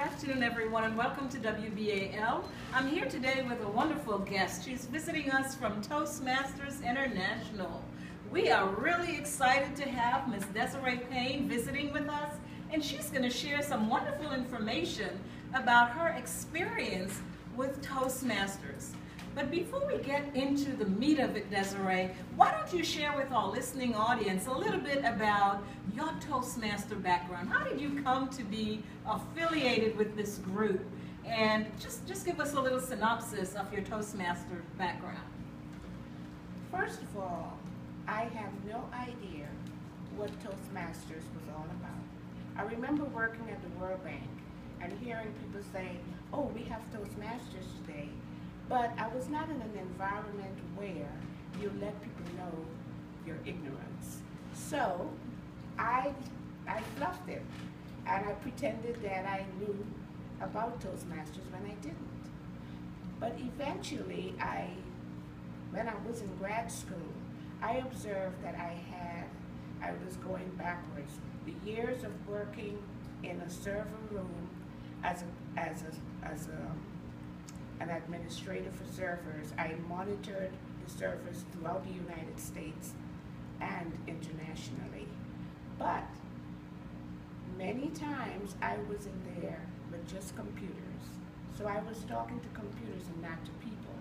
afternoon, everyone, and welcome to WBAL. I'm here today with a wonderful guest. She's visiting us from Toastmasters International. We are really excited to have Ms. Desiree Payne visiting with us, and she's going to share some wonderful information about her experience with Toastmasters. But before we get into the meat of it, Desiree, why don't you share with our listening audience a little bit about your Toastmaster background? How did you come to be affiliated with this group? And just give us a little synopsis of your Toastmaster background. First of all, I have no idea what Toastmasters was all about. I remember working at the World Bank and hearing people say, oh, we have Toastmasters today. But I was not in an environment where you let people know your ignorance. So I fluffed it, and I pretended that I knew about Toastmasters when I didn't. But eventually, when I was in grad school, I observed that I was going backwards. The years of working in a server room as an administrator for servers, I monitored the servers throughout the United States and internationally. But many times I was in there with just computers. So I was talking to computers and not to people.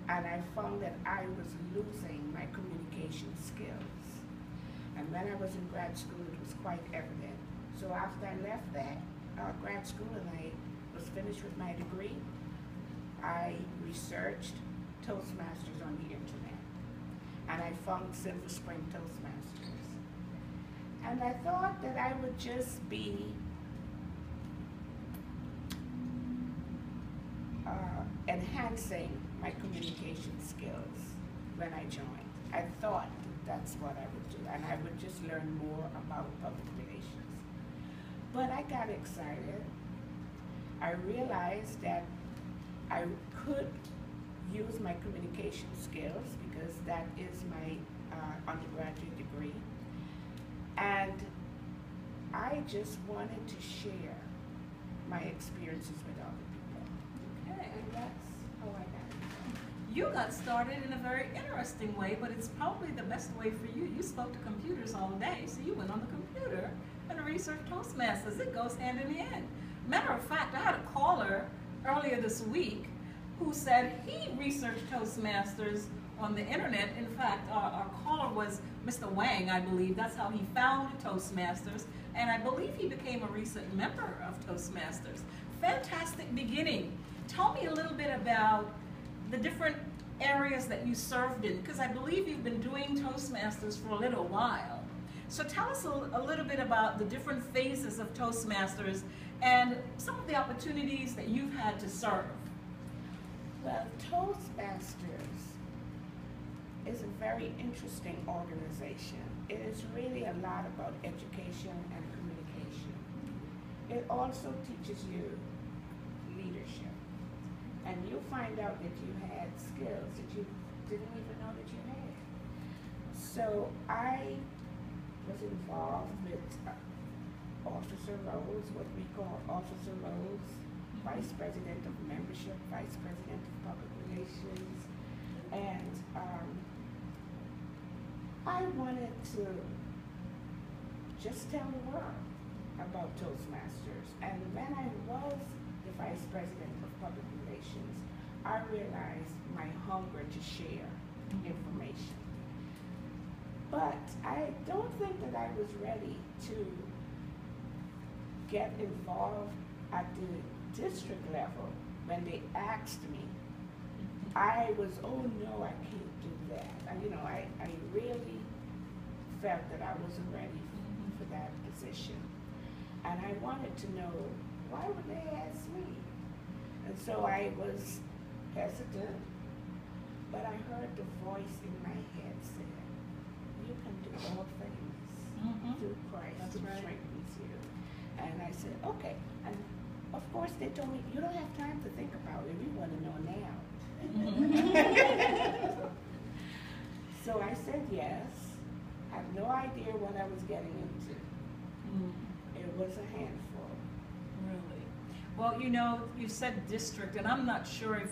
And I found that I was losing my communication skills. And when I was in grad school, it was quite evident. So after I left that grad school and I was finished with my degree, I researched Toastmasters on the internet, and I found Silver Spring Toastmasters. And I thought that I would just be enhancing my communication skills when I joined. I thought that's what I would do, and I would just learn more about public relations. But I got excited. I realized that I could use my communication skills because that is my undergraduate degree. And I just wanted to share my experiences with other people. Okay. And that's how I got it. You got started in a very interesting way, but it's probably the best way for you. You spoke to computers all day, so you went on the computer and researched Toastmasters. It goes hand in hand. Matter of fact, I had a caller earlier this week who said he researched Toastmasters on the internet. In fact, our caller was Mr. Wang, I believe. That's how he found Toastmasters, and I believe he became a recent member of Toastmasters. Fantastic beginning. Tell me a little bit about the different areas that you served in, because I believe you've been doing Toastmasters for a little while. So tell us a little bit about the different phases of Toastmasters and some of the opportunities that you've had to serve. Well, Toastmasters is a very interesting organization. It is really a lot about education and communication. It also teaches you leadership. And you find out that you had skills that you didn't even know that you had. So I was involved with officer roles, what we call officer roles, Vice President of Membership, Vice President of Public Relations, and I wanted to just tell the world about Toastmasters. And when I was the Vice President of Public Relations, I realized my hunger to share information. But I don't think that I was ready to get involved at the district level. When they asked me, I was, oh no, I can't do that. And, you know, I really felt that I wasn't ready for that position. And I wanted to know, why would they ask me? And so I was hesitant, but I heard the voice in my head say, you can do all things through Christ who strengthens you. And I said, okay. And of course they told me, you don't have time to think about it, you want to know now. So I said yes. I had no idea what I was getting into. It was a handful. Really? Well, you know, you said district, and I'm not sure if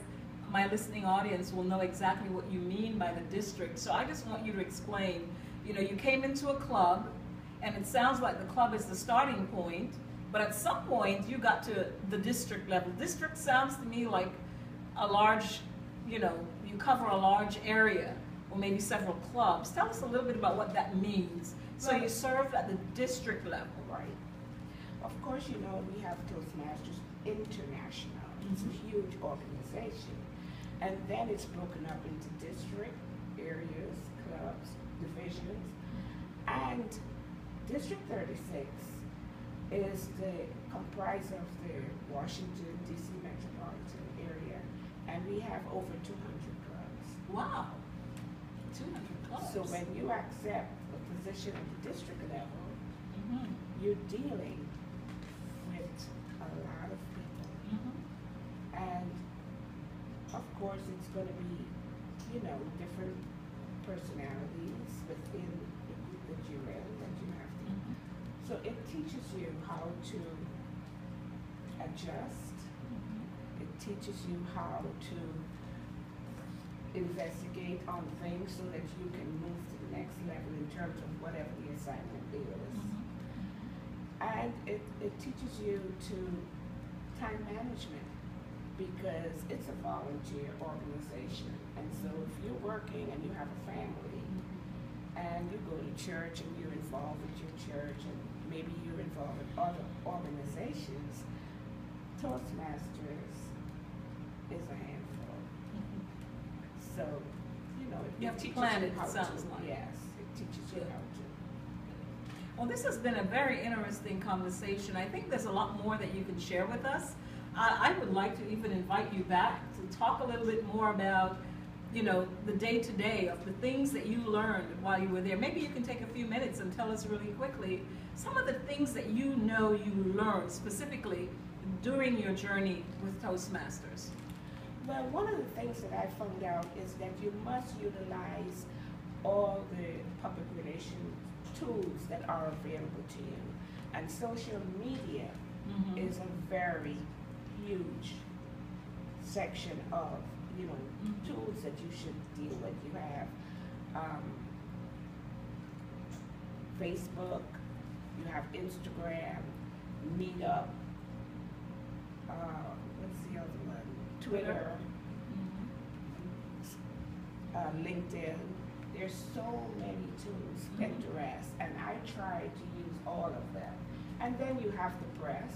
my listening audience will know exactly what you mean by the district. So I just want you to explain, you know, you came into a club, and it sounds like the club is the starting point, but at some point you got to the district level. District sounds to me like a large, you know, you cover a large area, or maybe several clubs. Tell us a little bit about what that means. So you served at the district level. Right. Of course, you know, we have Toastmasters International. It's a huge organization. And then it's broken up into district, areas, clubs, divisions. And District 36 is comprised of the Washington, D.C. metropolitan area. And we have over 200 clubs. Wow. 200 clubs. So when you accept a position at the district level, you're dealing with a lot of people. And of course it's going to be, you know, different personalities within the group that you're in that you have to. So it teaches you how to adjust. It teaches you how to investigate on things so that you can move to the next level in terms of whatever the assignment is. And it teaches you to time management because it's a volunteer organization. And so if you're working and you have a family and you go to church and you're involved with your church and maybe you're involved with other organizations, Toastmasters is a handful. So, you know, You have to plan it, sounds like. Yes, it teaches you how to. Well, this has been a very interesting conversation. I think there's a lot more that you can share with us. I would like to even invite you back to talk a little bit more about, you know, the day-to-day of the things that you learned while you were there. Maybe you can take a few minutes and tell us really quickly some of the things that you know you learned specifically during your journey with Toastmasters. Well, one of the things that I found out is that you must utilize all the public relations tools that are available to you. And social media is a very huge section of, you know, tools that you should deal with. You have Facebook, you have Instagram, Meetup, what's the other one? Twitter, LinkedIn. There's so many tools, Pinterest, and I try to use all of them. And then you have the press,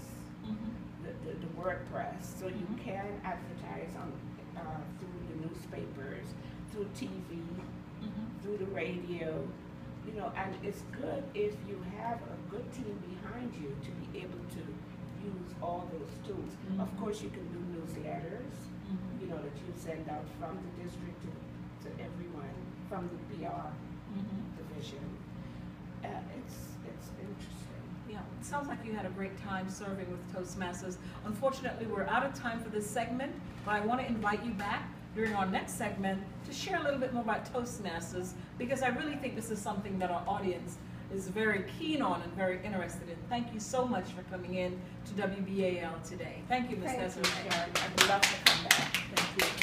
the WordPress, so you can advertise on through the newspapers, through TV, through the radio, you know, and it's good if you have a good team behind you to be able to use all those tools. Of course, you can do newsletters, you know, that you send out from the district to everyone, from the PR division. It's interesting. Yeah, it sounds like you had a great time serving with Toastmasters. Unfortunately, we're out of time for this segment, but I want to invite you back during our next segment to share a little bit more about Toastmasters, because I really think this is something that our audience is very keen on and very interested in. Thank you so much for coming in to WBAL today. Thank you, Ms. Desiree. Thank you, Sharon. I'd love to come back. Thank you.